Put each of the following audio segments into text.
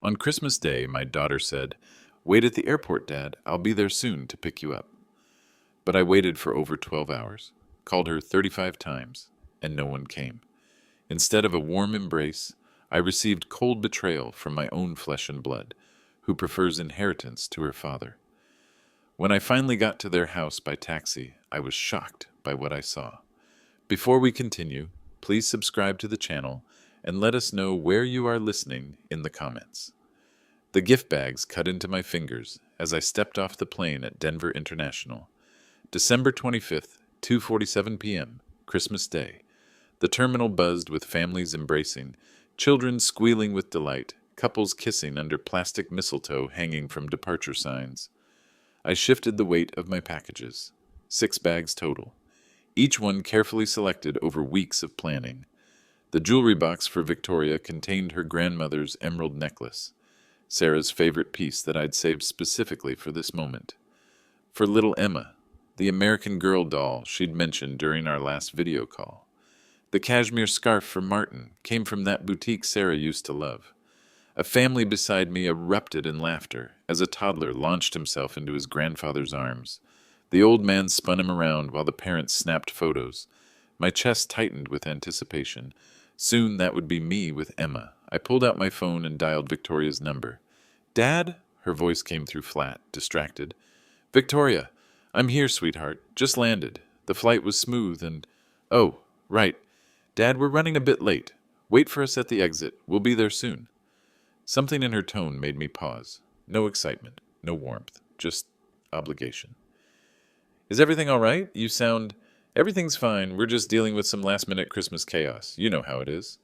On Christmas Day, my daughter said, "Wait at the airport, Dad. I'll be there soon to pick you up." But I waited for over 12 hours, called her 35 times, and no one came. Instead of a warm embrace, I received cold betrayal from my own flesh and blood, who prefers inheritance to her father. When I finally got to their house by taxi, I was shocked by what I saw. Before we continue, please subscribe to the channel and let us know where you are listening in the comments. The gift bags cut into my fingers as I stepped off the plane at Denver International. December 25th, 2:47 p.m., Christmas Day. The terminal buzzed with families embracing, children squealing with delight, couples kissing under plastic mistletoe hanging from departure signs. I shifted the weight of my packages, 6 bags total, each one carefully selected over weeks of planning. The jewelry box for Victoria contained her grandmother's emerald necklace, Sarah's favorite piece that I'd saved specifically for this moment. For little Emma, the American Girl doll she'd mentioned during our last video call. The cashmere scarf for Martin came from that boutique Sarah used to love. A family beside me erupted in laughter as a toddler launched himself into his grandfather's arms. The old man spun him around while the parents snapped photos. My chest tightened with anticipation. Soon that would be me with Emma. I pulled out my phone and dialed Victoria's number. "Dad?" Her voice came through flat, distracted. "Victoria, I'm here, sweetheart. Just landed. The flight was smooth and... Oh, right. Dad, we're running a bit late. Wait for us at the exit. We'll be there soon." Something in her tone made me pause. No excitement, no warmth, just obligation. "Is everything all right? You sound... Everything's fine. We're just dealing with some last-minute Christmas chaos. You know how it is."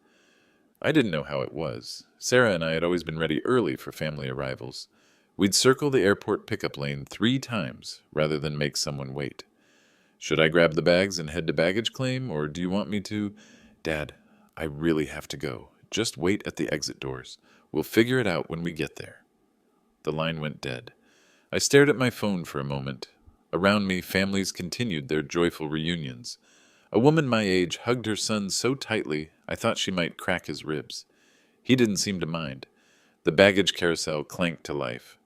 I didn't know how it was. Sarah and I had always been ready early for family arrivals. We'd circle the airport pickup lane 3 times rather than make someone wait. "Should I grab the bags and head to baggage claim, or do you want me to..." "Dad, I really have to go. Just wait at the exit doors. We'll figure it out when we get there." The line went dead. I stared at my phone for a moment. Around me, families continued their joyful reunions. A woman my age hugged her son so tightly I thought she might crack his ribs. He didn't seem to mind. The baggage carousel clanked to life.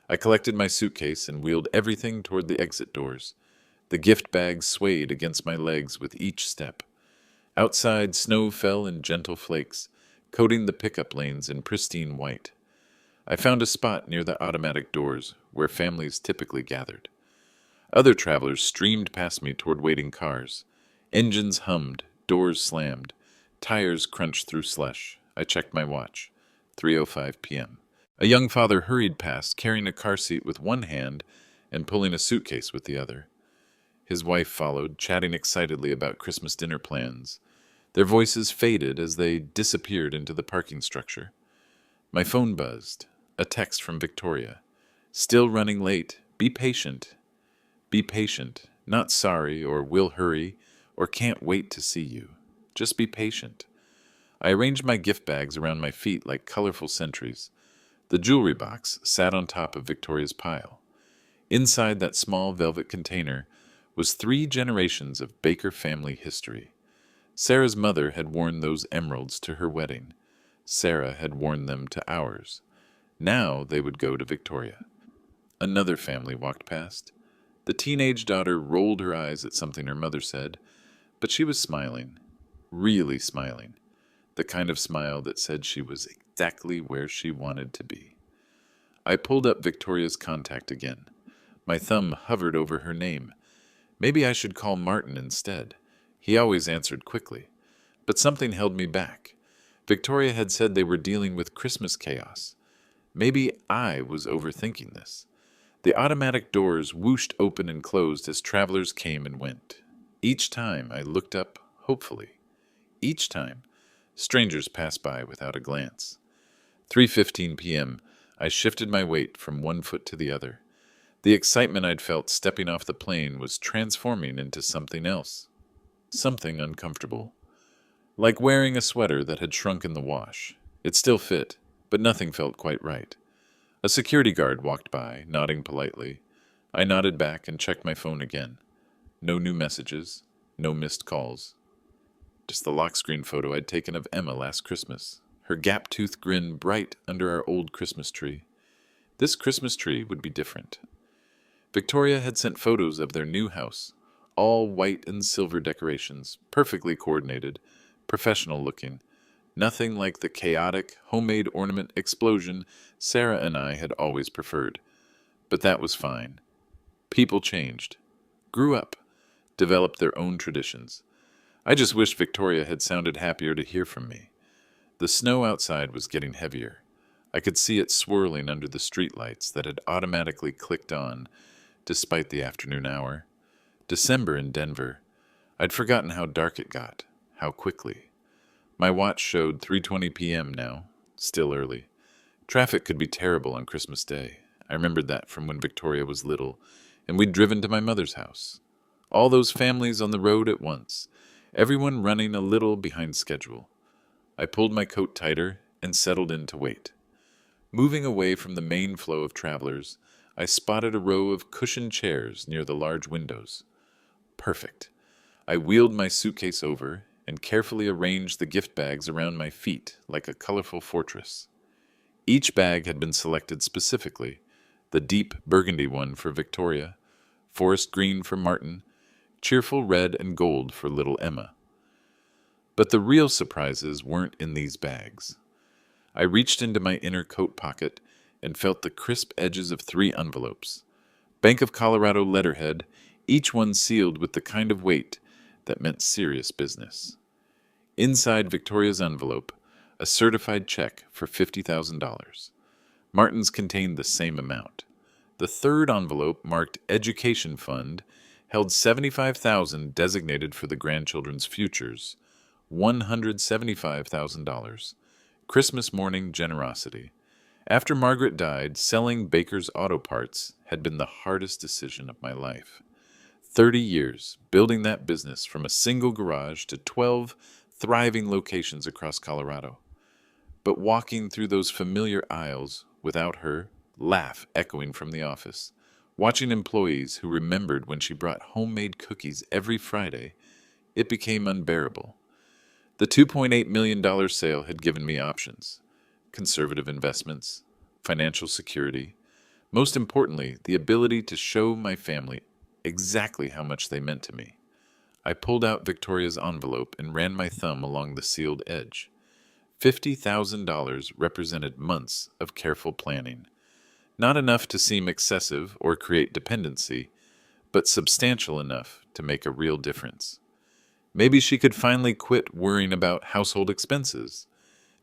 I collected my suitcase and wheeled everything toward the exit doors. The gift bags swayed against my legs with each step. Outside, snow fell in gentle flakes, coating the pickup lanes in pristine white. I found a spot near the automatic doors where families typically gathered. Other travelers streamed past me toward waiting cars. Engines hummed, doors slammed, tires crunched through slush. I checked my watch. 3:05 p.m. A young father hurried past, carrying a car seat with one hand and pulling a suitcase with the other. His wife followed, chatting excitedly about Christmas dinner plans. Their voices faded as they disappeared into the parking structure. My phone buzzed. A text from Victoria. "Still running late. Be patient. Be patient. Not sorry, or will hurry, or can't wait to see you. Just be patient." I arranged my gift bags around my feet like colorful sentries. The jewelry box sat on top of Victoria's pile. Inside that small velvet container was 3 generations of Baker family history. Sarah's mother had worn those emeralds to her wedding. Sarah had worn them to ours. Now they would go to Victoria. Another family walked past. The teenage daughter rolled her eyes at something her mother said, but she was smiling, really smiling, the kind of smile that said she was exactly where she wanted to be. I pulled up Victoria's contact again. My thumb hovered over her name. Maybe I should call Martin instead. He always answered quickly. But something held me back. Victoria had said they were dealing with Christmas chaos. Maybe I was overthinking this. The automatic doors whooshed open and closed as travelers came and went. Each time I looked up, hopefully. Each time, strangers passed by without a glance. 3:15 p.m., I shifted my weight from one foot to the other. The excitement I'd felt stepping off the plane was transforming into something else. Something uncomfortable. Like wearing a sweater that had shrunk in the wash. It still fit, but nothing felt quite right. A security guard walked by, nodding politely. I nodded back and checked my phone again. No new messages, no missed calls. Just the lock screen photo I'd taken of Emma last Christmas, her gap-toothed grin bright under our old Christmas tree. This Christmas tree would be different. Victoria had sent photos of their new house, all white and silver decorations, perfectly coordinated, professional looking, nothing like the chaotic, homemade ornament explosion Sarah and I had always preferred. But that was fine. People changed, grew up, developed their own traditions. I just wished Victoria had sounded happier to hear from me. The snow outside was getting heavier. I could see it swirling under the streetlights that had automatically clicked on, despite the afternoon hour. December in Denver. I'd forgotten how dark it got, how quickly. My watch showed 3:20 p.m. now, still early. Traffic could be terrible on Christmas Day. I remembered that from when Victoria was little, and we'd driven to my mother's house. All those families on the road at once, everyone running a little behind schedule. I pulled my coat tighter and settled in to wait. Moving away from the main flow of travelers, I spotted a row of cushioned chairs near the large windows. Perfect. I wheeled my suitcase over and carefully arranged the gift bags around my feet like a colorful fortress. Each bag had been selected specifically, the deep burgundy one for Victoria, forest green for Martin, cheerful red and gold for little Emma. But the real surprises weren't in these bags. I reached into my inner coat pocket and felt the crisp edges of 3 envelopes. Bank of Colorado letterhead, each one sealed with the kind of weight that meant serious business. Inside Victoria's envelope, a certified check for $50,000. Martin's contained the same amount. The third envelope, marked Education Fund, held $75,000 designated for the grandchildren's futures, $175,000. Christmas morning generosity. After Margaret died, selling Baker's Auto Parts had been the hardest decision of my life. 30 years building that business from a single garage to 12 thriving locations across Colorado. But walking through those familiar aisles without her, laugh echoing from the office, watching employees who remembered when she brought homemade cookies every Friday, it became unbearable. The $2.8 million sale had given me options: conservative investments, financial security, most importantly, the ability to show my family exactly how much they meant to me. I pulled out Victoria's envelope and ran my thumb along the sealed edge. $50,000 represented months of careful planning. Not enough to seem excessive or create dependency, but substantial enough to make a real difference. Maybe she could finally quit worrying about household expenses.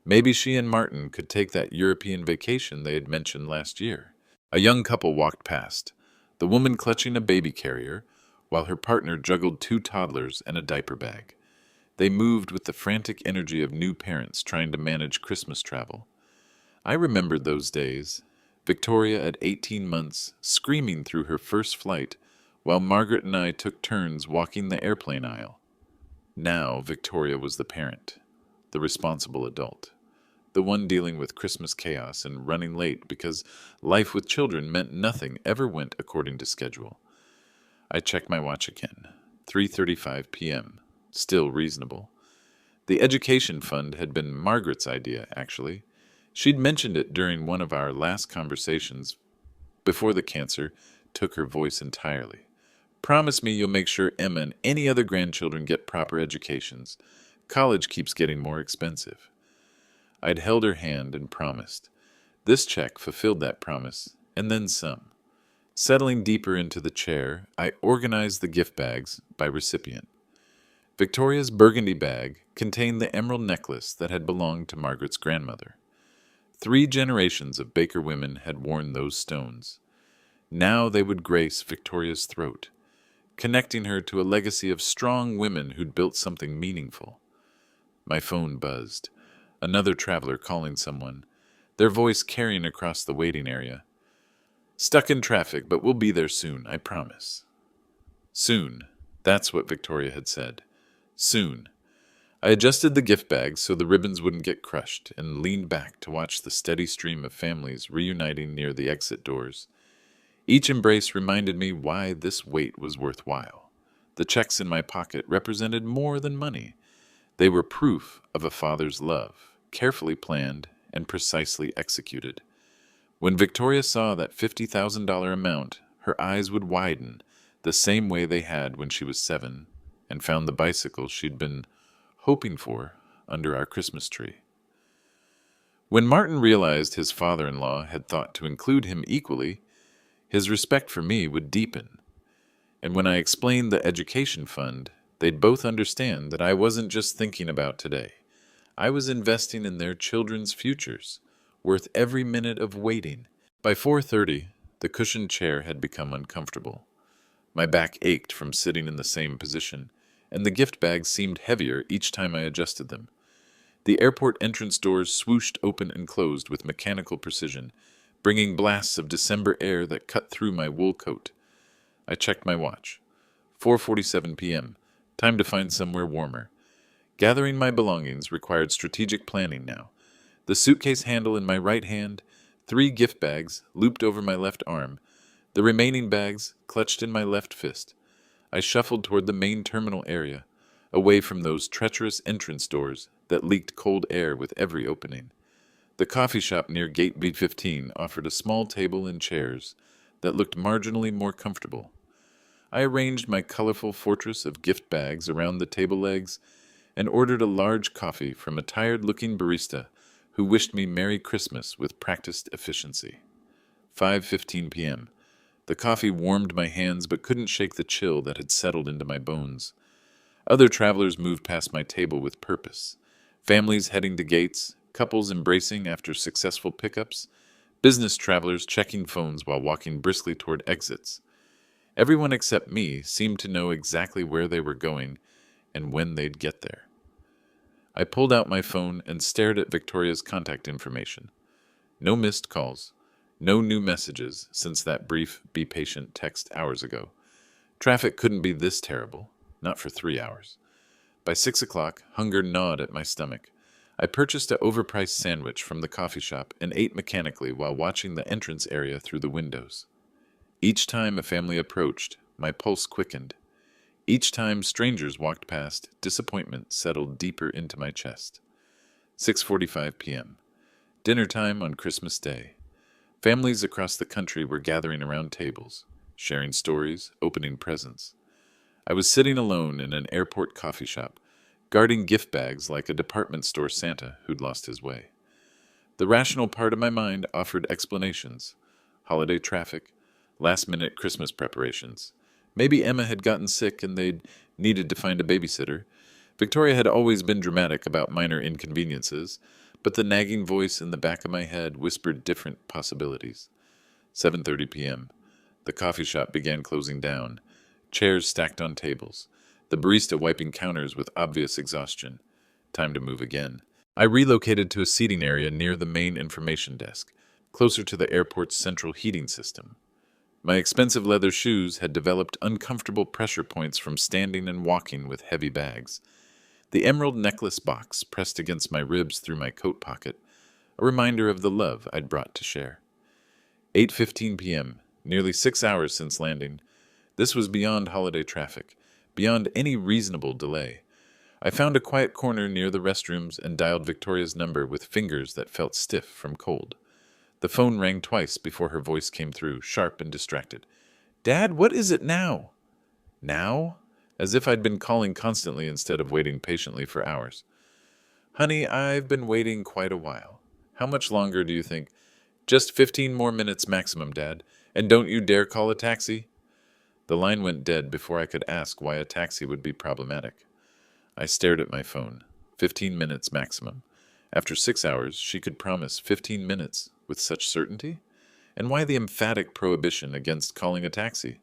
Maybe she and Martin could take that European vacation they had mentioned last year. A young couple walked past, the woman clutching a baby carrier, while her partner juggled 2 toddlers and a diaper bag. They moved with the frantic energy of new parents trying to manage Christmas travel. I remembered those days, Victoria at 18 months, screaming through her first flight, while Margaret and I took turns walking the airplane aisle. Now Victoria was the parent, the responsible adult, the one dealing with Christmas chaos and running late because life with children meant nothing ever went according to schedule. I checked my watch again. 3:35 p.m. Still reasonable. The education fund had been Margaret's idea, actually. She'd mentioned it during one of our last conversations before the cancer took her voice entirely. Promise me you'll make sure Emma and any other grandchildren get proper educations. College keeps getting more expensive. I'd held her hand and promised. This check fulfilled that promise, and then some. Settling deeper into the chair, I organized the gift bags by recipient. Victoria's burgundy bag contained the emerald necklace that had belonged to Margaret's grandmother. 3 generations of Baker women had worn those stones. Now they would grace Victoria's throat, connecting her to a legacy of strong women who'd built something meaningful. My phone buzzed. Another traveler calling someone, their voice carrying across the waiting area. Stuck in traffic, but we'll be there soon, I promise. Soon. That's what Victoria had said. Soon. I adjusted the gift bags so the ribbons wouldn't get crushed and leaned back to watch the steady stream of families reuniting near the exit doors. Each embrace reminded me why this wait was worthwhile. The checks in my pocket represented more than money. They were proof of a father's love, carefully planned and precisely executed. When Victoria saw that $50,000 amount, her eyes would widen the same way they had when she was 7 and found the bicycle she'd been hoping for under our Christmas tree. When Martin realized his father-in-law had thought to include him equally, his respect for me would deepen. And when I explained the education fund, they'd both understand that I wasn't just thinking about today. I was investing in their children's futures, worth every minute of waiting. By 4:30, the cushioned chair had become uncomfortable. My back ached from sitting in the same position, and the gift bags seemed heavier each time I adjusted them. The airport entrance doors swooshed open and closed with mechanical precision, bringing blasts of December air that cut through my wool coat. I checked my watch. 4:47 p.m. Time to find somewhere warmer. Gathering my belongings required strategic planning now. The suitcase handle in my right hand, 3 gift bags looped over my left arm, the remaining bags clutched in my left fist. I shuffled toward the main terminal area, away from those treacherous entrance doors that leaked cold air with every opening. The coffee shop near Gate B15 offered a small table and chairs that looked marginally more comfortable. I arranged my colorful fortress of gift bags around the table legs and ordered a large coffee from a tired-looking barista who wished me Merry Christmas with practiced efficiency. 5:15 p.m. The coffee warmed my hands but couldn't shake the chill that had settled into my bones. Other travelers moved past my table with purpose. Families heading to gates, couples embracing after successful pickups, business travelers checking phones while walking briskly toward exits. Everyone except me seemed to know exactly where they were going and when they'd get there. I pulled out my phone and stared at Victoria's contact information. No missed calls. No new messages since that brief "be patient" text hours ago. Traffic couldn't be this terrible, not for 3 hours. By 6 o'clock, hunger gnawed at my stomach. I purchased an overpriced sandwich from the coffee shop and ate mechanically while watching the entrance area through the windows. Each time a family approached, my pulse quickened. Each time strangers walked past, disappointment settled deeper into my chest. 6:45 p.m. Dinner time on Christmas Day. Families across the country were gathering around tables, sharing stories, opening presents. I was sitting alone in an airport coffee shop, guarding gift bags like a department store Santa who'd lost his way. The rational part of my mind offered explanations. Holiday traffic, last-minute Christmas preparations. Maybe Emma had gotten sick and they'd needed to find a babysitter. Victoria had always been dramatic about minor inconveniences, but the nagging voice in the back of my head whispered different possibilities. 7:30 p.m. The coffee shop began closing down. Chairs stacked on tables. The barista wiping counters with obvious exhaustion. Time to move again. I relocated to a seating area near the main information desk, closer to the airport's central heating system. My expensive leather shoes had developed uncomfortable pressure points from standing and walking with heavy bags. The emerald necklace box pressed against my ribs through my coat pocket, a reminder of the love I'd brought to share. 8:15 p.m., nearly 6 hours since landing. This was beyond holiday traffic, beyond any reasonable delay. I found a quiet corner near the restrooms and dialed Victoria's number with fingers that felt stiff from cold. The phone rang twice before her voice came through, sharp and distracted. "Dad, what is it now?" Now? As if I'd been calling constantly instead of waiting patiently for hours. "Honey, I've been waiting quite a while. How much longer do you think?" "Just 15 more minutes maximum, Dad. And don't you dare call a taxi." The line went dead before I could ask why a taxi would be problematic. I stared at my phone. 15 minutes maximum. After 6 hours, she could promise 15 minutes with such certainty? And why the emphatic prohibition against calling a taxi?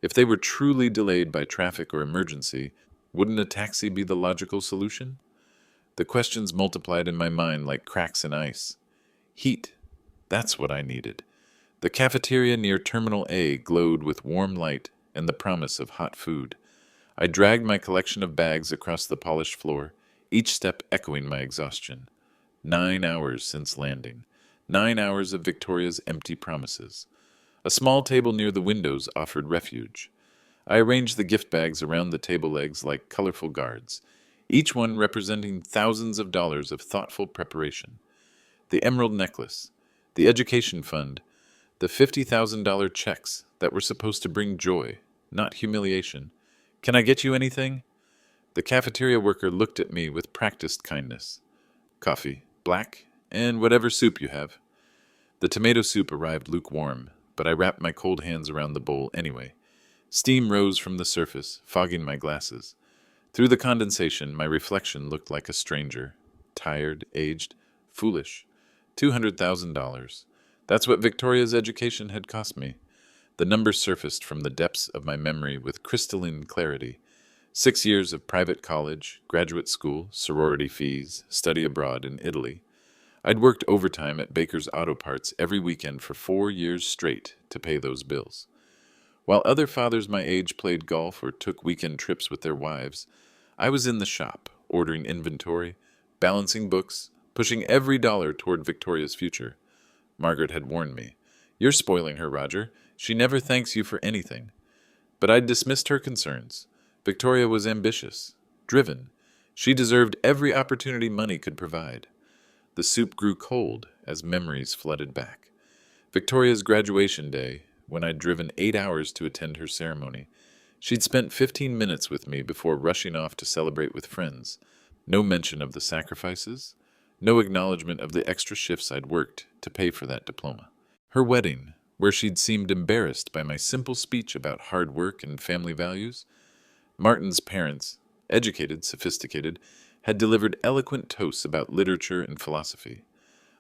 If they were truly delayed by traffic or emergency, wouldn't a taxi be the logical solution? The questions multiplied in my mind like cracks in ice. Heat. That's what I needed. The cafeteria near Terminal A glowed with warm light and the promise of hot food. I dragged my collection of bags across the polished floor, each step echoing my exhaustion. 9 hours since landing. 9 hours of Victoria's empty promises. A small table near the windows offered refuge. I arranged the gift bags around the table legs like colorful guards, each one representing thousands of dollars of thoughtful preparation. The emerald necklace, the education fund, the $50,000 checks that were supposed to bring joy, not humiliation. Can I get you anything? The cafeteria worker looked at me with practiced kindness. Coffee, black, and whatever soup you have. The tomato soup arrived lukewarm, but I wrapped my cold hands around the bowl anyway. Steam rose from the surface, fogging my glasses. Through the condensation, my reflection looked like a stranger. Tired, aged, foolish. $200,000. That's what Victoria's education had cost me. The numbers surfaced from the depths of my memory with crystalline clarity. 6 years of private college, graduate school, sorority fees, study abroad in Italy. I'd worked overtime at Baker's Auto Parts every weekend for 4 years straight to pay those bills. While other fathers my age played golf or took weekend trips with their wives, I was in the shop, ordering inventory, balancing books, pushing every dollar toward Victoria's future. Margaret had warned me, "You're spoiling her, Roger. She never thanks you for anything." But I'd dismissed her concerns. Victoria was ambitious, driven. She deserved every opportunity money could provide. The soup grew cold as memories flooded back. Victoria's graduation day, when I'd driven 8 hours to attend her ceremony. She'd spent 15 minutes with me before rushing off to celebrate with friends. No mention of the sacrifices, no acknowledgement of the extra shifts I'd worked to pay for that diploma. Her wedding, where she'd seemed embarrassed by my simple speech about hard work and family values. Martin's parents, educated, sophisticated, had delivered eloquent toasts about literature and philosophy.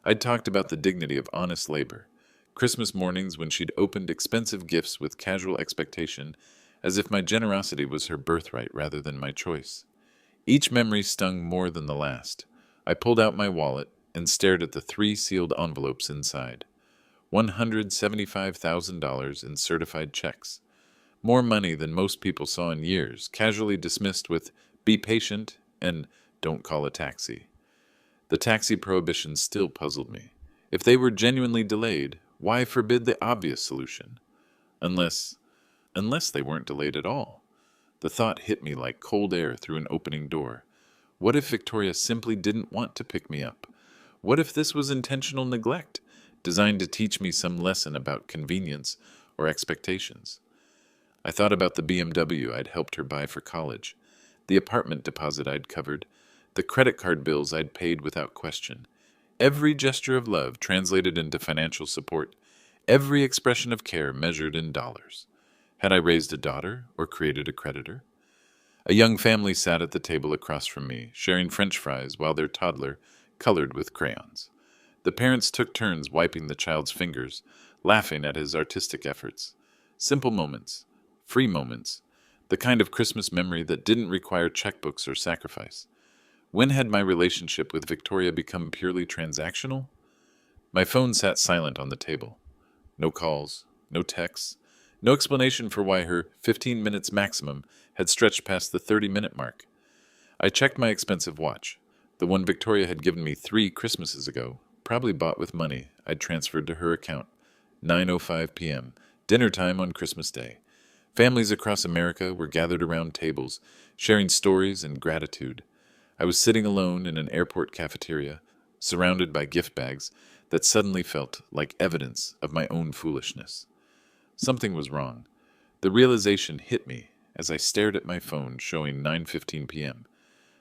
I'd talked about the dignity of honest labor. Christmas mornings when she'd opened expensive gifts with casual expectation, as if my generosity was her birthright rather than my choice. Each memory stung more than the last. I pulled out my wallet and stared at the 3 sealed envelopes inside. $175,000 in certified checks. More money than most people saw in years, casually dismissed with "be patient" and "don't call a taxi." The taxi prohibition still puzzled me. If they were genuinely delayed, why forbid the obvious solution? Unless they weren't delayed at all. The thought hit me like cold air through an opening door. What if Victoria simply didn't want to pick me up? What if this was intentional neglect, designed to teach me some lesson about convenience or expectations? I thought about the BMW I'd helped her buy for college, the apartment deposit I'd covered, the credit card bills I'd paid without question. Every gesture of love translated into financial support, every expression of care measured in dollars. Had I raised a daughter or created a creditor? A young family sat at the table across from me, sharing French fries while their toddler colored with crayons. The parents took turns wiping the child's fingers, laughing at his artistic efforts. Simple moments, free moments, the kind of Christmas memory that didn't require checkbooks or sacrifice. When had my relationship with Victoria become purely transactional? My phone sat silent on the table. No calls, no texts, no explanation for why her 15 minutes maximum had stretched past the 30-minute mark. I checked my expensive watch, the one Victoria had given me 3 Christmases ago, probably bought with money I'd transferred to her account. 9:05 p.m., dinner time on Christmas Day. Families across America were gathered around tables, sharing stories and gratitude. I was sitting alone in an airport cafeteria, surrounded by gift bags that suddenly felt like evidence of my own foolishness. Something was wrong. The realization hit me as I stared at my phone showing 9:15 p.m.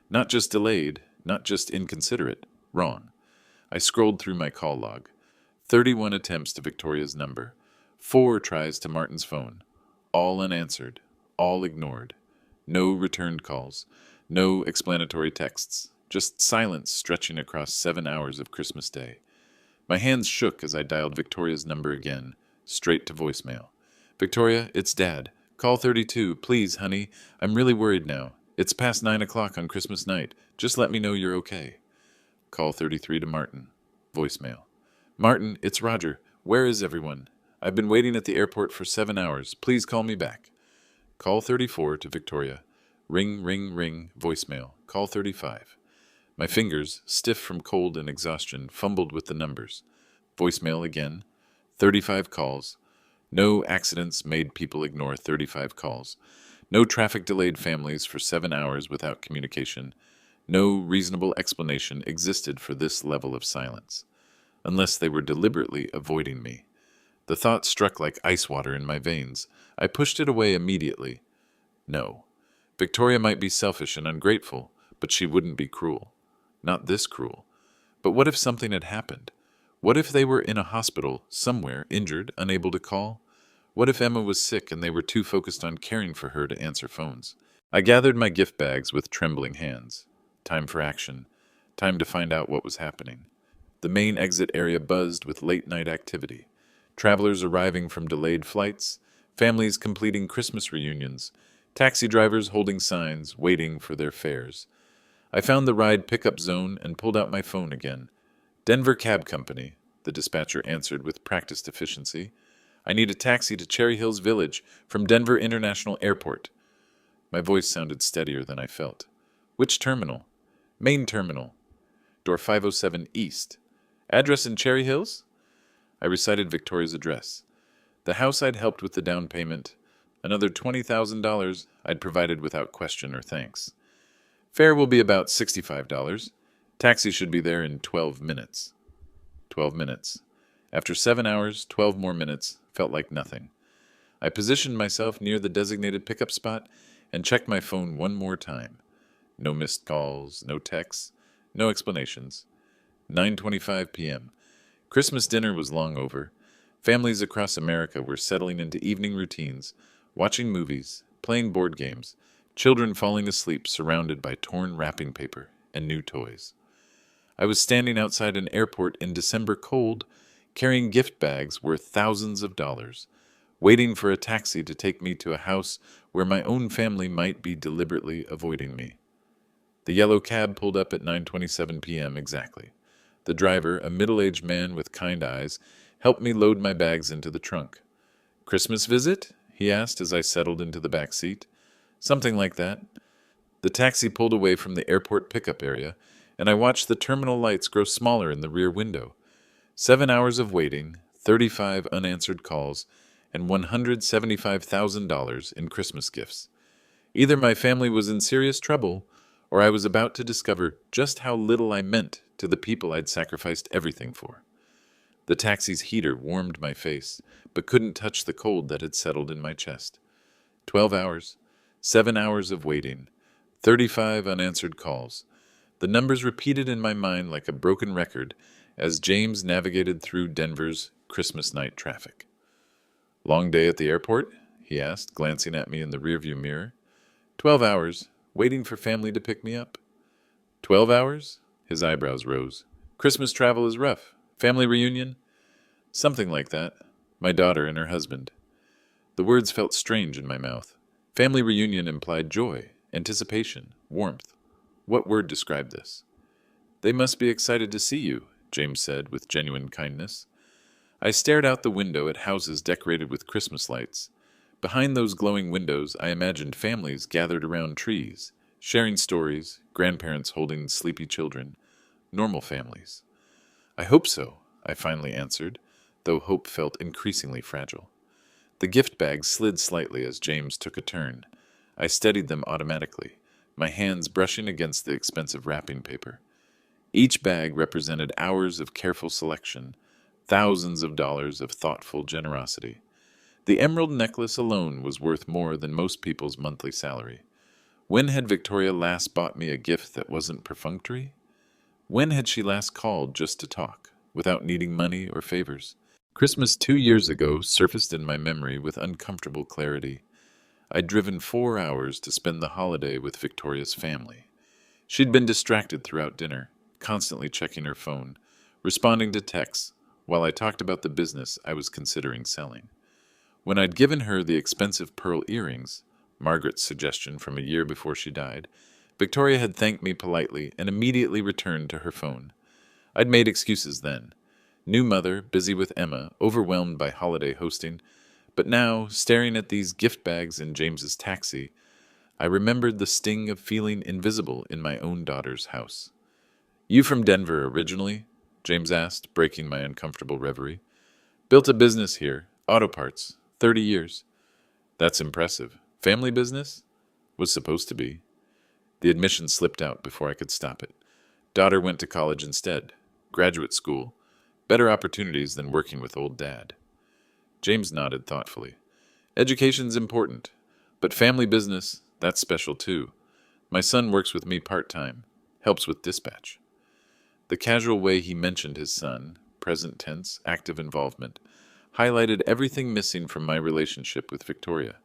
Not just delayed, not just inconsiderate, wrong. I scrolled through my call log. 31 attempts to Victoria's number, 4 tries to Martin's phone. All unanswered, all ignored. No returned calls, no explanatory texts, just silence stretching across 7 hours of Christmas Day. My hands shook as I dialed Victoria's number again, straight to voicemail. "Victoria, it's Dad. Call 32, please, honey. I'm really worried now. It's past 9 o'clock on Christmas night. Just let me know you're okay." Call 33 to Martin. Voicemail. "Martin, it's Roger. Where is everyone? I've been waiting at the airport for 7 hours. Please call me back." Call 34 to Victoria. Ring, ring, ring. Voicemail. Call 35. My fingers, stiff from cold and exhaustion, fumbled with the numbers. Voicemail again. 35 calls. No accidents made people ignore 35 calls. No traffic delayed families for 7 hours without communication. No reasonable explanation existed for this level of silence, unless they were deliberately avoiding me. The thought struck like ice water in my veins. I pushed it away immediately. No. Victoria might be selfish and ungrateful, but she wouldn't be cruel. Not this cruel. But what if something had happened? What if they were in a hospital, somewhere, injured, unable to call? What if Emma was sick and they were too focused on caring for her to answer phones? I gathered my gift bags with trembling hands. Time for action. Time to find out what was happening. The main exit area buzzed with late-night activity. Travelers arriving from delayed flights, families completing Christmas reunions, taxi drivers holding signs, waiting for their fares. I found the ride pickup zone and pulled out my phone again. Denver Cab Company, the dispatcher answered with practiced efficiency. I need a taxi to Cherry Hills Village from Denver International Airport. My voice sounded steadier than I felt. Which terminal? Main terminal. Door 507 East. Address in Cherry Hills? I recited Victoria's address. The house I'd helped with the down payment. Another $20,000 I'd provided without question or thanks. Fare will be about $65. Taxi should be there in 12 minutes. 12 minutes. After 7 hours, 12 more minutes felt like nothing. I positioned myself near the designated pickup spot and checked my phone one more time. No missed calls, no texts, no explanations. 9:25 p.m. Christmas dinner was long over. Families across America were settling into evening routines, watching movies, playing board games, children falling asleep surrounded by torn wrapping paper and new toys. I was standing outside an airport in December cold, carrying gift bags worth thousands of dollars, waiting for a taxi to take me to a house where my own family might be deliberately avoiding me. The yellow cab pulled up at 9:27 p.m. exactly. The driver, a middle-aged man with kind eyes, helped me load my bags into the trunk. "Christmas visit?" he asked as I settled into the back seat. "Something like that." The taxi pulled away from the airport pickup area, and I watched the terminal lights grow smaller in the rear window. 7 hours of waiting, 35 unanswered calls, and $175,000 in Christmas gifts. Either my family was in serious trouble, or I was about to discover just how little I meant to the people I'd sacrificed everything for. The taxi's heater warmed my face, but couldn't touch the cold that had settled in my chest. 12 hours, 7 hours of waiting, 35 unanswered calls. The numbers repeated in my mind like a broken record as James navigated through Denver's Christmas night traffic. "Long day at the airport?" he asked, glancing at me in the rearview mirror. 12 hours, waiting for family to pick me up." 12 hours? His eyebrows rose. "Christmas travel is rough. Family reunion?" "Something like that. My daughter and her husband." The words felt strange in my mouth. Family reunion implied joy, anticipation, warmth. What word described this? "They must be excited to see you," James said with genuine kindness. I stared out the window at houses decorated with Christmas lights. Behind those glowing windows, I imagined families gathered around trees, sharing stories, grandparents holding sleepy children, normal families. "I hope so," I finally answered, though hope felt increasingly fragile. The gift bags slid slightly as James took a turn. I steadied them automatically, my hands brushing against the expensive wrapping paper. Each bag represented hours of careful selection, thousands of dollars of thoughtful generosity. The emerald necklace alone was worth more than most people's monthly salary. When had Victoria last bought me a gift that wasn't perfunctory? When had she last called just to talk, without needing money or favors? Christmas 2 years ago surfaced in my memory with uncomfortable clarity. I'd driven 4 hours to spend the holiday with Victoria's family. She'd been distracted throughout dinner, constantly checking her phone, responding to texts, while I talked about the business I was considering selling. When I'd given her the expensive pearl earrings, Margaret's suggestion from a year before she died, Victoria had thanked me politely and immediately returned to her phone. I'd made excuses then. New mother, busy with Emma, overwhelmed by holiday hosting, but now, staring at these gift bags in James's taxi, I remembered the sting of feeling invisible in my own daughter's house. "You from Denver originally?" James asked, breaking my uncomfortable reverie. "Built a business here, auto parts, 30 years. "That's impressive. Family business?" "Was supposed to be." The admission slipped out before I could stop it. Daughter went to college instead. Graduate school. Better opportunities than working with old dad. James nodded thoughtfully. Education's important, but family business, that's special too. My son works with me part-time, helps with dispatch. The casual way he mentioned his son, present tense, active involvement, highlighted everything missing from my relationship with Victoria.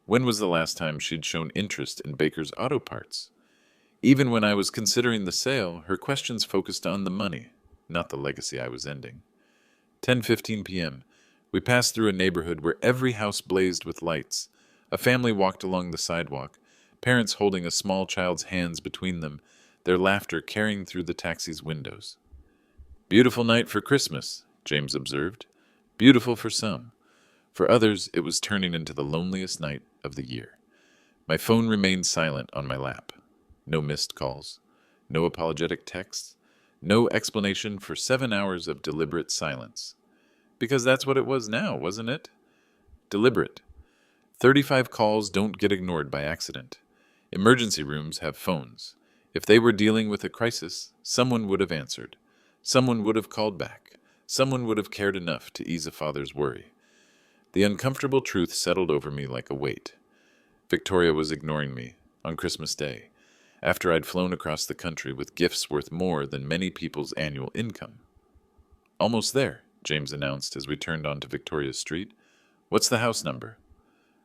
When was the last time she'd shown interest in Baker's auto parts? Even when I was considering the sale, her questions focused on the money, not the legacy I was ending. 10:15 p.m. We passed through a neighborhood where every house blazed with lights. A family walked along the sidewalk, parents holding a small child's hands between them, their laughter carrying through the taxi's windows. Beautiful night for Christmas, James observed. Beautiful for some. For others, it was turning into the loneliest night of the year. My phone remained silent on my lap. No missed calls. No apologetic texts. No explanation for 7 hours of deliberate silence. Because that's what it was now, wasn't it? Deliberate. 35 calls don't get ignored by accident. Emergency rooms have phones. If they were dealing with a crisis, someone would have answered. Someone would have called back. Someone would have cared enough to ease a father's worry. The uncomfortable truth settled over me like a weight. Victoria was ignoring me on Christmas Day, after I'd flown across the country with gifts worth more than many people's annual income. Almost there, James announced as we turned onto Victoria Street. What's the house number?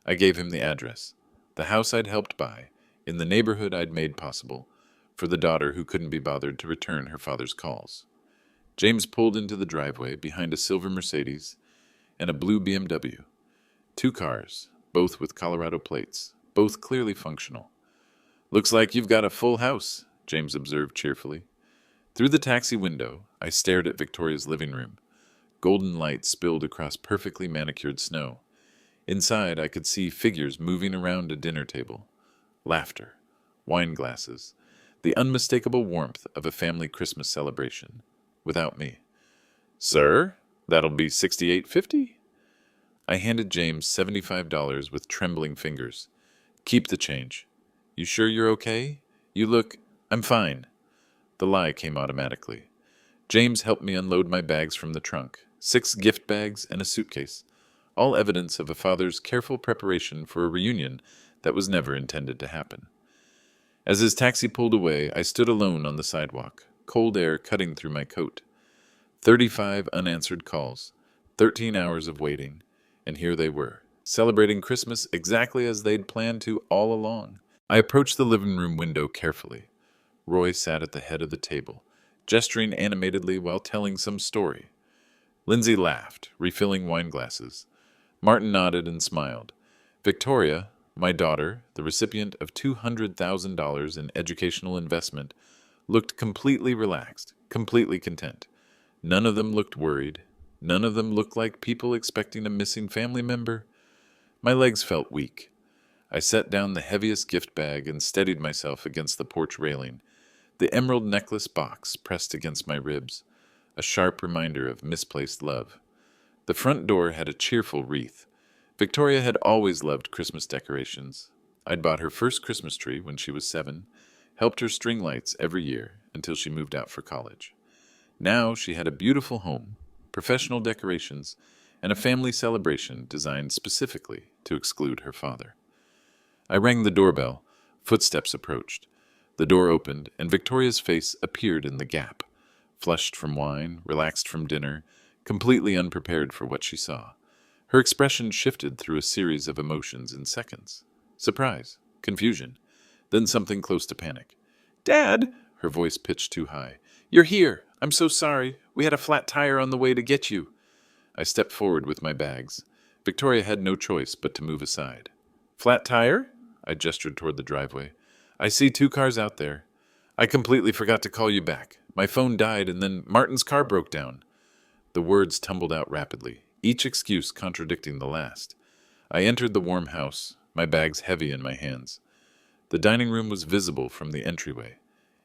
I gave him the address. The house I'd helped buy, in the neighborhood I'd made possible, for the daughter who couldn't be bothered to return her father's calls. James pulled into the driveway behind a silver Mercedes and a blue BMW. 2 cars, both with Colorado plates, both clearly functional. Looks like you've got a full house, James observed cheerfully. Through the taxi window, I stared at Victoria's living room. Golden light spilled across perfectly manicured snow. Inside, I could see figures moving around a dinner table. Laughter, wine glasses, the unmistakable warmth of a family Christmas celebration, without me. Sir, that'll be $68.50? I handed James $75 with trembling fingers. Keep the change. You sure you're okay? You look... I'm fine. The lie came automatically. James helped me unload my bags from the trunk, 6 gift bags and a suitcase, all evidence of a father's careful preparation for a reunion that was never intended to happen. As his taxi pulled away, I stood alone on the sidewalk, cold air cutting through my coat. 35 unanswered calls, 13 hours of waiting, and here they were, celebrating Christmas exactly as they'd planned to all along. I approached the living room window carefully. Roy sat at the head of the table, gesturing animatedly while telling some story. Lindsay laughed, refilling wine glasses. Martin nodded and smiled. Victoria, my daughter, the recipient of $200,000 in educational investment, looked completely relaxed, completely content. None of them looked worried. None of them looked like people expecting a missing family member. My legs felt weak. I set down the heaviest gift bag and steadied myself against the porch railing, the emerald necklace box pressed against my ribs, a sharp reminder of misplaced love. The front door had a cheerful wreath. Victoria had always loved Christmas decorations. I'd bought her first Christmas tree when she was 7, helped her string lights every year until she moved out for college. Now she had a beautiful home, professional decorations, and a family celebration designed specifically to exclude her father. I rang the doorbell. Footsteps approached. The door opened, and Victoria's face appeared in the gap, flushed from wine, relaxed from dinner, completely unprepared for what she saw. Her expression shifted through a series of emotions in seconds. Surprise, confusion, then something close to panic. "Dad!" Her voice pitched too high. "You're here! I'm so sorry. We had a flat tire on the way to get you." I stepped forward with my bags. Victoria had no choice but to move aside. "Flat tire?" I gestured toward the driveway. "I see 2 cars out there. I completely forgot to call you back. My phone died, and then Martin's car broke down." The words tumbled out rapidly, each excuse contradicting the last. I entered the warm house, my bags heavy in my hands. The dining room was visible from the entryway.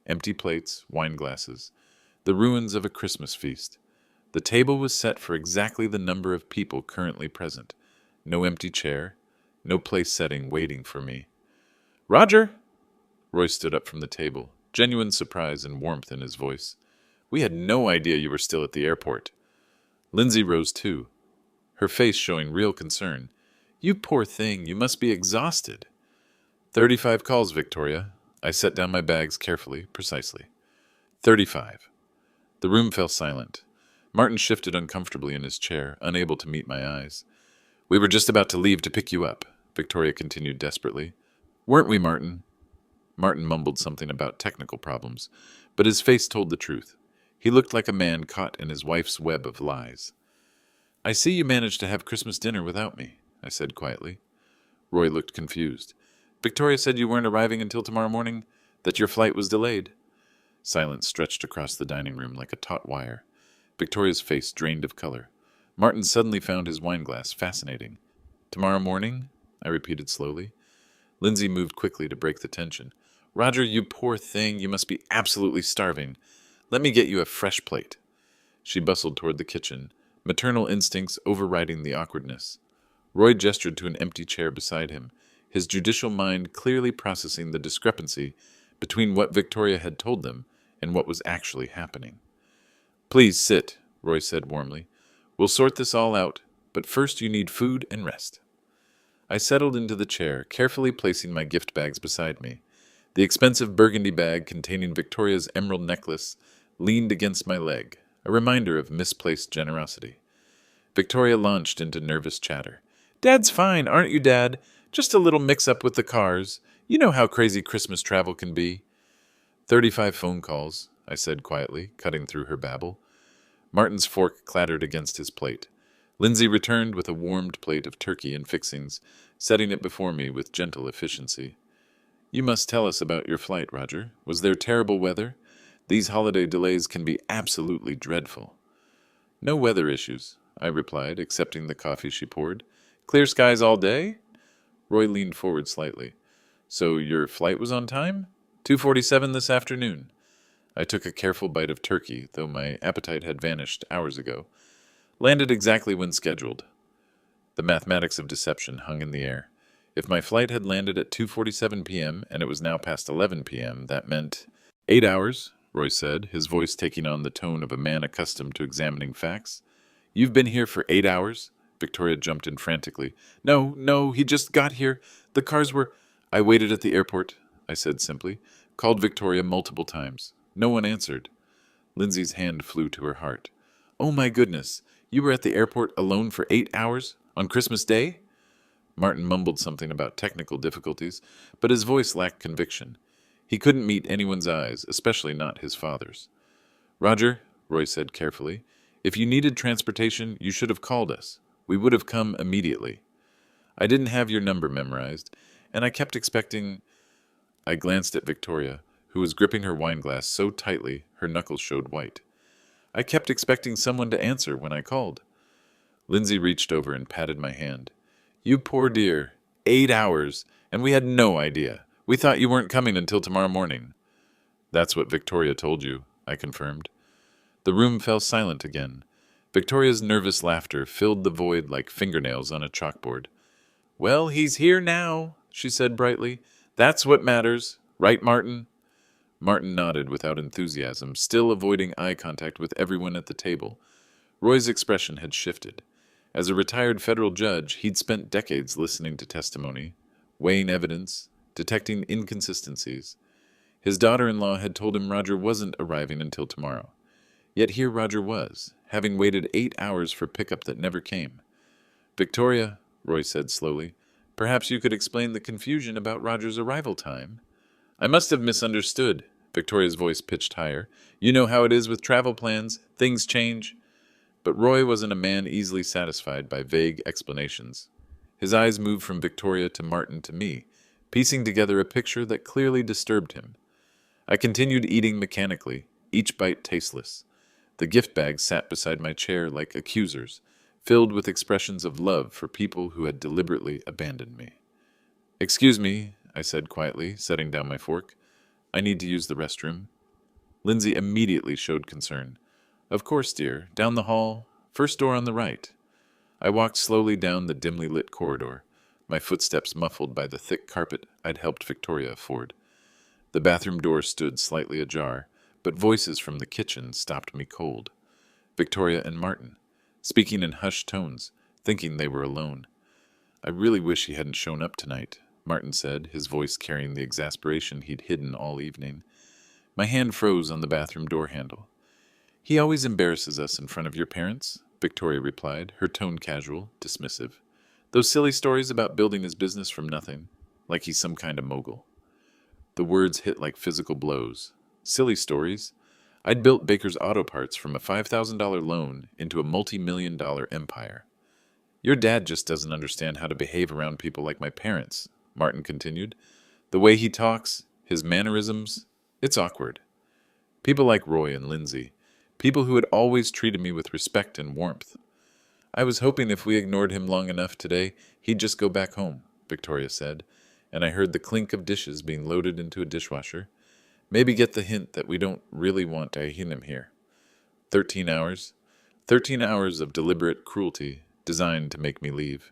Empty plates, wine glasses, the ruins of a Christmas feast. The table was set for exactly the number of people currently present. No empty chair, no place setting waiting for me. "Roger!" Roy stood up from the table, genuine surprise and warmth in his voice. We had no idea you were still at the airport. Lindsay rose too, her face showing real concern. You poor thing, you must be exhausted. 35 calls, Victoria. I set down my bags carefully, precisely. 35. The room fell silent. Martin shifted uncomfortably in his chair, unable to meet my eyes. We were just about to leave to pick you up, Victoria continued desperately. Weren't we, Martin? Martin mumbled something about technical problems, but his face told the truth. He looked like a man caught in his wife's web of lies. I see you managed to have Christmas dinner without me, I said quietly. Roy looked confused. Victoria said you weren't arriving until tomorrow morning, that your flight was delayed. Silence stretched across the dining room like a taut wire. Victoria's face drained of color. Martin suddenly found his wineglass fascinating. Tomorrow morning? I repeated slowly. Lindsay moved quickly to break the tension. Roger, you poor thing, you must be absolutely starving. Let me get you a fresh plate. She bustled toward the kitchen, maternal instincts overriding the awkwardness. Roy gestured to an empty chair beside him, his judicial mind clearly processing the discrepancy between what Victoria had told them and what was actually happening. Please sit, Roy said warmly. We'll sort this all out, but first you need food and rest. I settled into the chair, carefully placing my gift bags beside me. The expensive burgundy bag containing Victoria's emerald necklace leaned against my leg, a reminder of misplaced generosity. Victoria launched into nervous chatter. Dad's fine, aren't you, Dad? Just a little mix-up with the cars. You know how crazy Christmas travel can be. 35 phone calls, I said quietly, cutting through her babble. Martin's fork clattered against his plate. Lindsay returned with a warmed plate of turkey and fixings, setting it before me with gentle efficiency. You must tell us about your flight, Roger. Was there terrible weather? These holiday delays can be absolutely dreadful. No weather issues, I replied, accepting the coffee she poured. Clear skies all day? Roy leaned forward slightly. So your flight was on time? 2:47 this afternoon. I took a careful bite of turkey, though my appetite had vanished hours ago. Landed exactly when scheduled. The mathematics of deception hung in the air. If my flight had landed at 2:47 p.m. and it was now past 11 p.m., that meant 8 hours, Roy said, his voice taking on the tone of a man accustomed to examining facts. You've been here for 8 hours? Victoria jumped in frantically. No, he just got here. The cars were... I waited at the airport, I said simply. Called Victoria multiple times. No one answered. Lindsay's hand flew to her heart. Oh my goodness, you were at the airport alone for 8 hours? On Christmas Day? Martin mumbled something about technical difficulties, but his voice lacked conviction. He couldn't meet anyone's eyes, especially not his father's. Roger, Roy said carefully, if you needed transportation, you should have called us. We would have come immediately. I didn't have your number memorized, and I kept expecting... I glanced at Victoria, who was gripping her wineglass so tightly her knuckles showed white. I kept expecting someone to answer when I called. Lindsay reached over and patted my hand. You poor dear. 8 hours, and we had no idea. We thought you weren't coming until tomorrow morning. That's what Victoria told you, I confirmed. The room fell silent again. Victoria's nervous laughter filled the void like fingernails on a chalkboard. Well, he's here now, she said brightly. That's what matters. Right, Martin? Martin nodded without enthusiasm, still avoiding eye contact with everyone at the table. Roy's expression had shifted. As a retired federal judge, he'd spent decades listening to testimony, weighing evidence, detecting inconsistencies. His daughter-in-law had told him Roger wasn't arriving until tomorrow. Yet here Roger was, having waited 8 hours for pickup that never came. Victoria, Roy said slowly, perhaps you could explain the confusion about Roger's arrival time. I must have misunderstood. Victoria's voice pitched higher. You know how it is with travel plans. Things change. But Roy wasn't a man easily satisfied by vague explanations. His eyes moved from Victoria to Martin to me, piecing together a picture that clearly disturbed him. I continued eating mechanically, each bite tasteless. The gift bags sat beside my chair like accusers, filled with expressions of love for people who had deliberately abandoned me. Excuse me, I said quietly, setting down my fork. I need to use the restroom. Lindsay immediately showed concern. Of course, dear. Down the hall. First door on the right. I walked slowly down the dimly lit corridor, my footsteps muffled by the thick carpet I'd helped Victoria afford. The bathroom door stood slightly ajar, but voices from the kitchen stopped me cold. Victoria and Martin, speaking in hushed tones, thinking they were alone. I really wish he hadn't shown up tonight, Martin said, his voice carrying the exasperation he'd hidden all evening. My hand froze on the bathroom door handle. He always embarrasses us in front of your parents, Victoria replied, her tone casual, dismissive. Those silly stories about building his business from nothing, like he's some kind of mogul. The words hit like physical blows. Silly stories? I'd built Baker's Auto Parts from a $5,000 loan into a multi-million-dollar empire. Your dad just doesn't understand how to behave around people like my parents, Martin continued. The way he talks, his mannerisms, it's awkward. People like Roy and Lindsay, people who had always treated me with respect and warmth. I was hoping if we ignored him long enough today, he'd just go back home, Victoria said, and I heard the clink of dishes being loaded into a dishwasher. Maybe get the hint that we don't really want AITA here. 13 hours. 13 hours of deliberate cruelty designed to make me leave.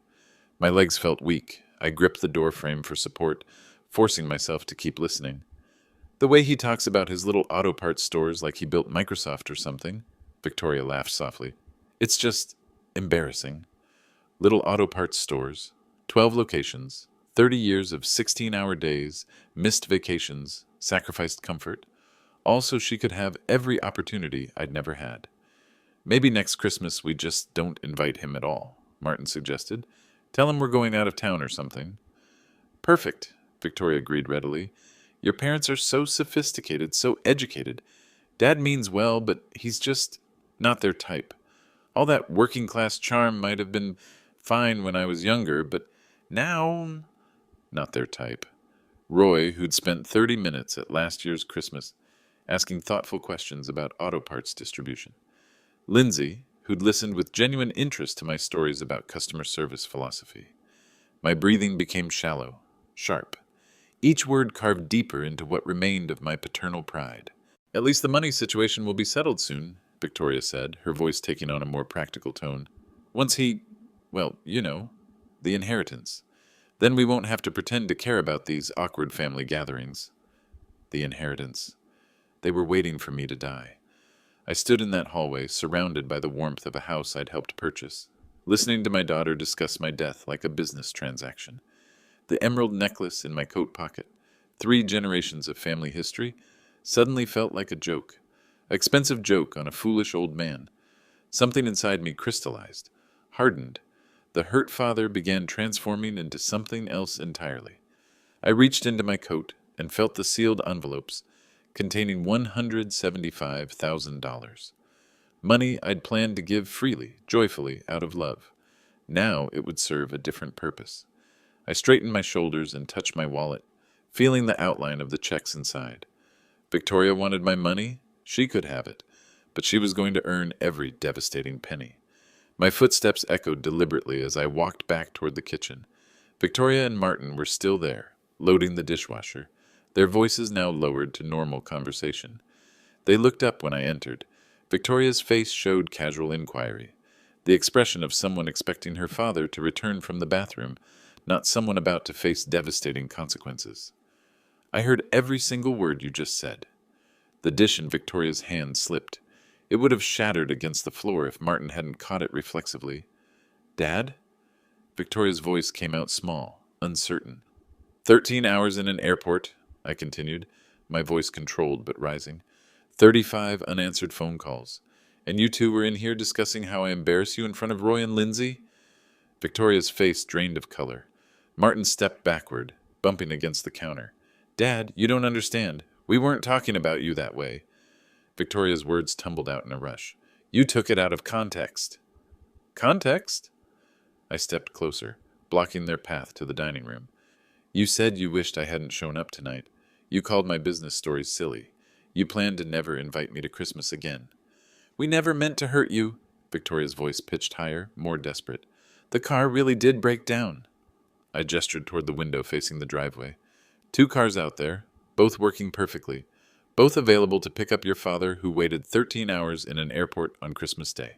My legs felt weak. I gripped the door frame for support, forcing myself to keep listening. The way he talks about his little auto parts stores like he built Microsoft or something, Victoria laughed softly. It's just embarrassing. Little auto parts stores, 12 locations, 30 years of 16-hour days, missed vacations, sacrificed comfort, all so she could have every opportunity I'd never had. Maybe next Christmas we just don't invite him at all, Martin suggested. Tell him we're going out of town or something. Perfect, Victoria agreed readily. Your parents are so sophisticated, so educated. Dad means well, but he's just not their type. All that working-class charm might have been fine when I was younger, but now, not their type. Roy, who'd spent 30 minutes at last year's Christmas asking thoughtful questions about auto parts distribution. Lindsay, who'd listened with genuine interest to my stories about customer service philosophy. My breathing became shallow, sharp. Each word carved deeper into what remained of my paternal pride. At least the money situation will be settled soon, Victoria said, her voice taking on a more practical tone. Once well, the inheritance. Then we won't have to pretend to care about these awkward family gatherings. The inheritance. They were waiting for me to die. I stood in that hallway, surrounded by the warmth of a house I'd helped purchase, listening to my daughter discuss my death like a business transaction. The emerald necklace in my coat pocket, 3 generations of family history, suddenly felt like a joke. An expensive joke on a foolish old man. Something inside me crystallized, hardened. The hurt father began transforming into something else entirely. I reached into my coat and felt the sealed envelopes containing $175,000. Money I'd planned to give freely, joyfully, out of love. Now it would serve a different purpose. I straightened my shoulders and touched my wallet, feeling the outline of the checks inside. Victoria wanted my money. She could have it, but she was going to earn every devastating penny. My footsteps echoed deliberately as I walked back toward the kitchen. Victoria and Martin were still there, loading the dishwasher, their voices now lowered to normal conversation. They looked up when I entered. Victoria's face showed casual inquiry, the expression of someone expecting her father to return from the bathroom, not someone about to face devastating consequences. I heard every single word you just said. The dish in Victoria's hand slipped. It would have shattered against the floor if Martin hadn't caught it reflexively. Dad? Victoria's voice came out small, uncertain. 13 hours in an airport, I continued, my voice controlled but rising. 35 unanswered phone calls. And you two were in here discussing how I embarrass you in front of Roy and Lindsay? Victoria's face drained of color. Martin stepped backward, bumping against the counter. Dad, you don't understand. We weren't talking about you that way. Victoria's words tumbled out in a rush. You took it out of context. Context? I stepped closer, blocking their path to the dining room. You said you wished I hadn't shown up tonight. You called my business stories silly. You planned to never invite me to Christmas again. We never meant to hurt you. Victoria's voice pitched higher, more desperate. The car really did break down. I gestured toward the window facing the driveway. 2 cars out there, both working perfectly, both available to pick up your father who waited 13 hours in an airport on Christmas Day.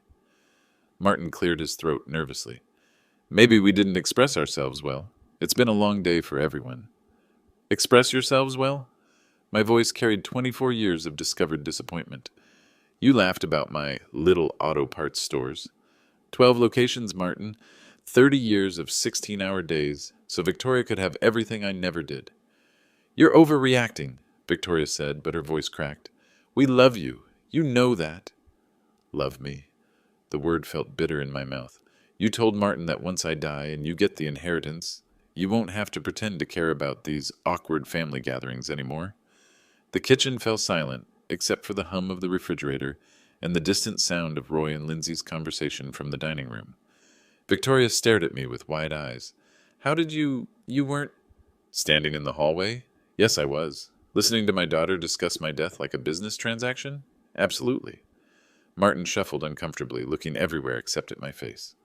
Martin cleared his throat nervously. Maybe we didn't express ourselves well. It's been a long day for everyone. Express yourselves well? My voice carried 24 years of discovered disappointment. You laughed about my little auto parts stores. 12 locations, Martin. 30 years of 16-hour days, so Victoria could have everything I never did. You're overreacting, Victoria said, but her voice cracked. We love you. You know that. Love me. The word felt bitter in my mouth. You told Martin that once I die and you get the inheritance, you won't have to pretend to care about these awkward family gatherings anymore. The kitchen fell silent, except for the hum of the refrigerator and the distant sound of Roy and Lindsay's conversation from the dining room. Victoria stared at me with wide eyes. How did you weren't standing in the hallway? Yes, I was. Listening to my daughter discuss my death like a business transaction? Absolutely. Martin shuffled uncomfortably, looking everywhere except at my face.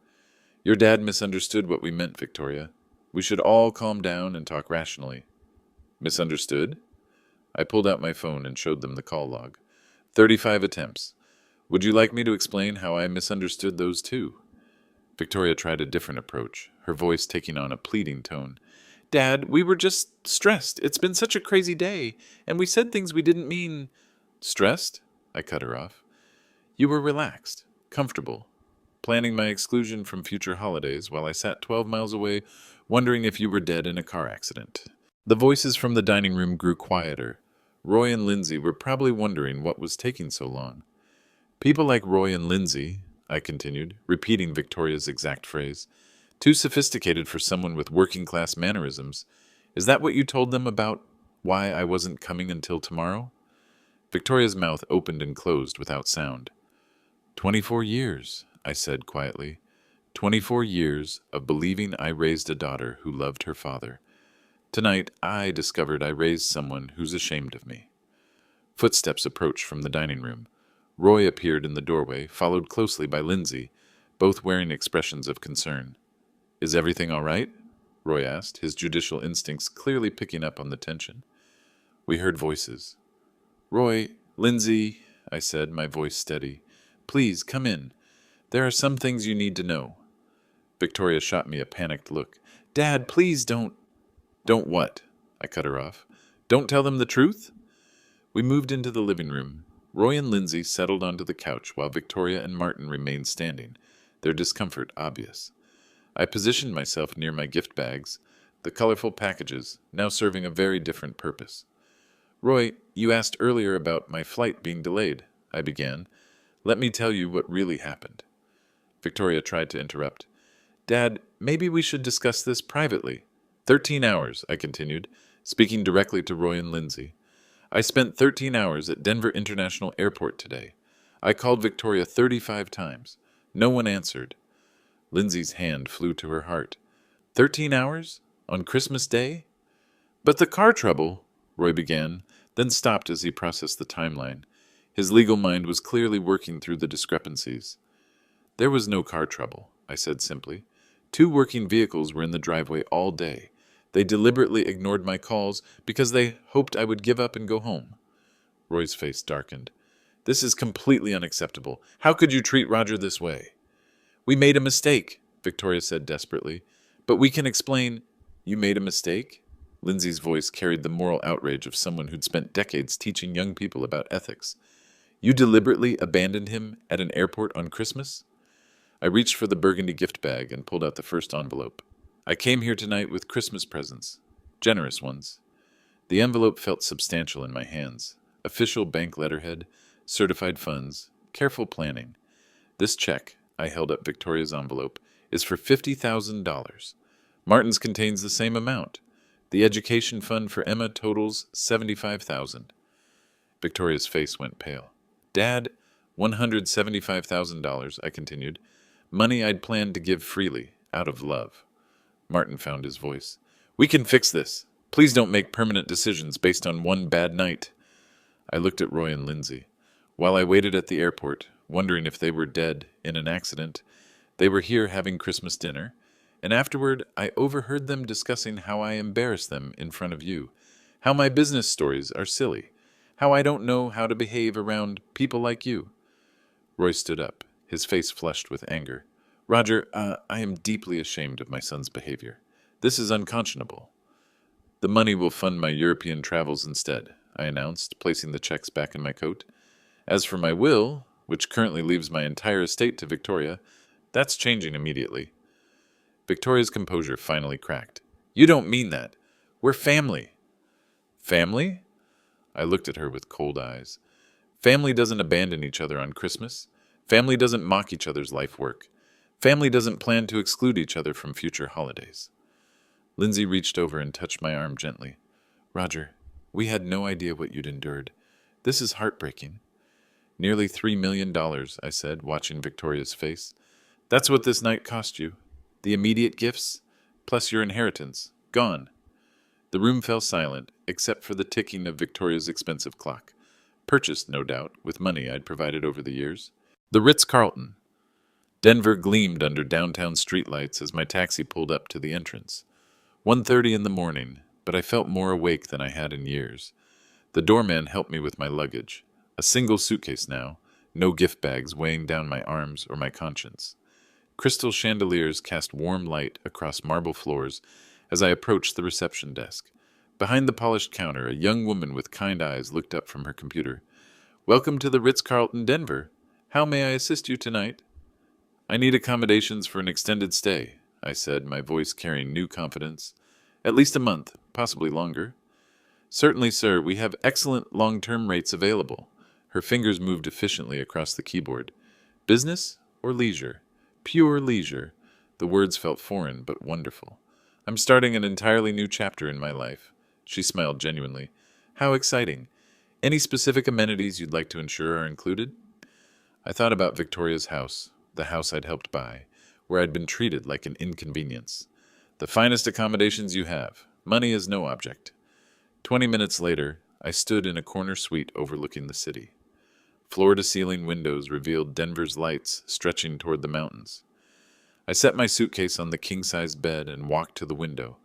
Your dad misunderstood what we meant, Victoria. We should all calm down and talk rationally. Misunderstood? I pulled out my phone and showed them the call log. 35 attempts. Would you like me to explain how I misunderstood those too? Victoria tried a different approach, her voice taking on a pleading tone. Dad, we were just stressed. It's been such a crazy day, and we said things we didn't mean. Stressed? I cut her off. You were relaxed, comfortable, planning my exclusion from future holidays while I sat 12 miles away, wondering if you were dead in a car accident. The voices from the dining room grew quieter. Roy and Lindsay were probably wondering what was taking so long. People like Roy and Lindsay, I continued, repeating Victoria's exact phrase. Too sophisticated for someone with working-class mannerisms. Is that what you told them about why I wasn't coming until tomorrow? Victoria's mouth opened and closed without sound. 24 years, I said quietly. 24 years of believing I raised a daughter who loved her father. Tonight, I discovered I raised someone who's ashamed of me. Footsteps approached from the dining room. Roy appeared in the doorway, followed closely by Lindsay, both wearing expressions of concern. Is everything all right? Roy asked, his judicial instincts clearly picking up on the tension. We heard voices. Roy, Lindsay, I said, my voice steady. Please, come in. There are some things you need to know. Victoria shot me a panicked look. Dad, please don't. Don't what? I cut her off. Don't tell them the truth? We moved into the living room. Roy and Lindsay settled onto the couch while Victoria and Martin remained standing, their discomfort obvious. I positioned myself near my gift bags, the colorful packages, now serving a very different purpose. Roy, you asked earlier about my flight being delayed, I began. Let me tell you what really happened. Victoria tried to interrupt. Dad, maybe we should discuss this privately. 13 hours, I continued, speaking directly to Roy and Lindsay. I spent 13 hours at Denver International Airport today. I called Victoria 35 times. No one answered. Lindsay's hand flew to her heart. 13 hours? On Christmas Day? But the car trouble, Roy began, then stopped as he processed the timeline. His legal mind was clearly working through the discrepancies. There was no car trouble, I said simply. 2 working vehicles were in the driveway all day. They deliberately ignored my calls because they hoped I would give up and go home. Roy's face darkened. This is completely unacceptable. How could you treat Roger this way? We made a mistake, Victoria said desperately. But we can explain. You made a mistake? Lindsay's voice carried the moral outrage of someone who'd spent decades teaching young people about ethics. You deliberately abandoned him at an airport on Christmas? I reached for the burgundy gift bag and pulled out the first envelope. I came here tonight with Christmas presents. Generous ones. The envelope felt substantial in my hands. Official bank letterhead, certified funds, careful planning. This check, I held up Victoria's envelope, is for $50,000. Martin's contains the same amount. The education fund for Emma totals $75,000. Victoria's face went pale. Dad, $175,000, I continued. Money I'd planned to give freely, out of love. Martin found his voice. We can fix this. Please don't make permanent decisions based on one bad night. I looked at Roy and Lindsay. While I waited at the airport, wondering if they were dead in an accident, they were here having Christmas dinner, and afterward I overheard them discussing how I embarrass them in front of you, how my business stories are silly, how I don't know how to behave around people like you. Roy stood up, his face flushed with anger. Roger, I am deeply ashamed of my son's behavior. This is unconscionable. The money will fund my European travels instead, I announced, placing the checks back in my coat. As for my will, which currently leaves my entire estate to Victoria, that's changing immediately. Victoria's composure finally cracked. You don't mean that. We're family. Family? I looked at her with cold eyes. Family doesn't abandon each other on Christmas. Family doesn't mock each other's life work. Family doesn't plan to exclude each other from future holidays. Lindsay reached over and touched my arm gently. Roger, we had no idea what you'd endured. This is heartbreaking. Nearly $3 million, I said, watching Victoria's face. That's what this night cost you. The immediate gifts, plus your inheritance, gone. The room fell silent, except for the ticking of Victoria's expensive clock. Purchased, no doubt, with money I'd provided over the years. The Ritz-Carlton. Denver gleamed under downtown streetlights as my taxi pulled up to the entrance. 1:30 in the morning, but I felt more awake than I had in years. The doorman helped me with my luggage. A single suitcase now, no gift bags weighing down my arms or my conscience. Crystal chandeliers cast warm light across marble floors as I approached the reception desk. Behind the polished counter, a young woman with kind eyes looked up from her computer. Welcome to the Ritz-Carlton, Denver. How may I assist you tonight? I need accommodations for an extended stay, I said, my voice carrying new confidence. At least a month, possibly longer. Certainly, sir, we have excellent long-term rates available. Her fingers moved efficiently across the keyboard. Business or leisure? Pure leisure. The words felt foreign, but wonderful. I'm starting an entirely new chapter in my life. She smiled genuinely. How exciting. Any specific amenities you'd like to ensure are included? I thought about Victoria's house, the house I'd helped buy, where I'd been treated like an inconvenience. The finest accommodations you have. Money is no object. 20 minutes later, I stood in a corner suite overlooking the city. Floor-to-ceiling windows revealed Denver's lights stretching toward the mountains. I set my suitcase on the king-size bed and walked to the window,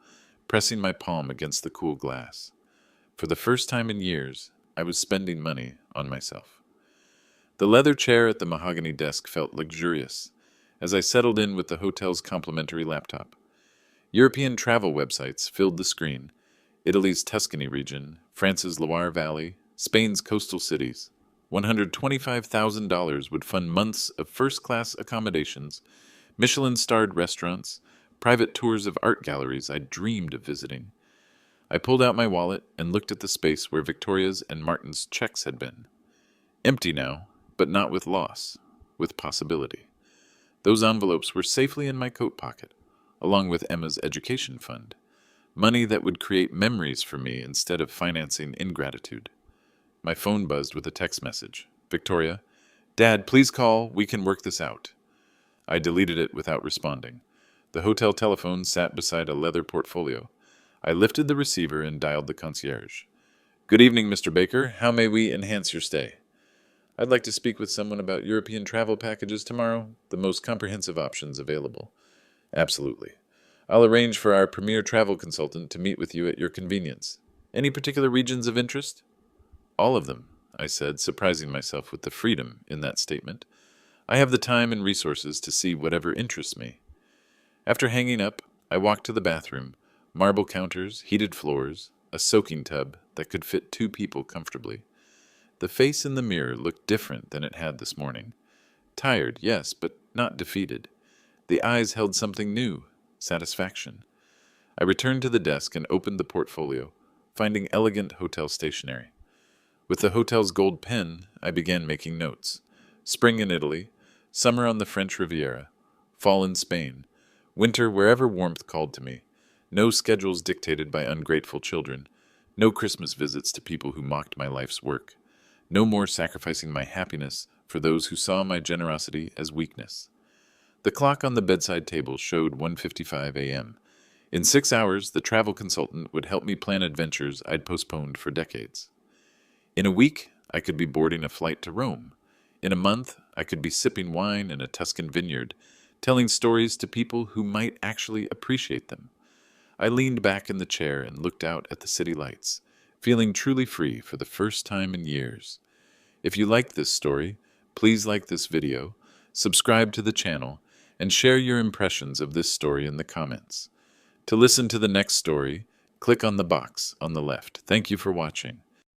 pressing my palm against the cool glass. For the first time in years, I was spending money on myself. The leather chair at the mahogany desk felt luxurious as I settled in with the hotel's complimentary laptop. European travel websites filled the screen. Italy's Tuscany region, France's Loire Valley, Spain's coastal cities. $125,000 would fund months of first-class accommodations, Michelin-starred restaurants, private tours of art galleries I dreamed of visiting. I pulled out my wallet and looked at the space where Victoria's and Martin's checks had been. Empty now, but not with loss, with possibility. Those envelopes were safely in my coat pocket, along with Emma's education fund. Money that would create memories for me instead of financing ingratitude. My phone buzzed with a text message. Victoria, Dad, please call. We can work this out. I deleted it without responding. The hotel telephone sat beside a leather portfolio. I lifted the receiver and dialed the concierge. Good evening, Mr. Baker. How may we enhance your stay? I'd like to speak with someone about European travel packages tomorrow, the most comprehensive options available. Absolutely. I'll arrange for our premier travel consultant to meet with you at your convenience. Any particular regions of interest? All of them, I said, surprising myself with the freedom in that statement. I have the time and resources to see whatever interests me. After hanging up, I walked to the bathroom. Marble counters, heated floors, a soaking tub that could fit 2 people comfortably. The face in the mirror looked different than it had this morning. Tired, yes, but not defeated. The eyes held something new, satisfaction. I returned to the desk and opened the portfolio, finding elegant hotel stationery. With the hotel's gold pen, I began making notes. Spring in Italy, summer on the French Riviera, fall in Spain, winter wherever warmth called to me. No schedules dictated by ungrateful children. No Christmas visits to people who mocked my life's work. No more sacrificing my happiness for those who saw my generosity as weakness. The clock on the bedside table showed 1:55 a.m. In 6 hours, the travel consultant would help me plan adventures I'd postponed for decades. In a week, I could be boarding a flight to Rome. In a month, I could be sipping wine in a Tuscan vineyard, telling stories to people who might actually appreciate them. I leaned back in the chair and looked out at the city lights, feeling truly free for the first time in years. If you liked this story, please like this video, subscribe to the channel, and share your impressions of this story in the comments. To listen to the next story, click on the box on the left. Thank you for watching.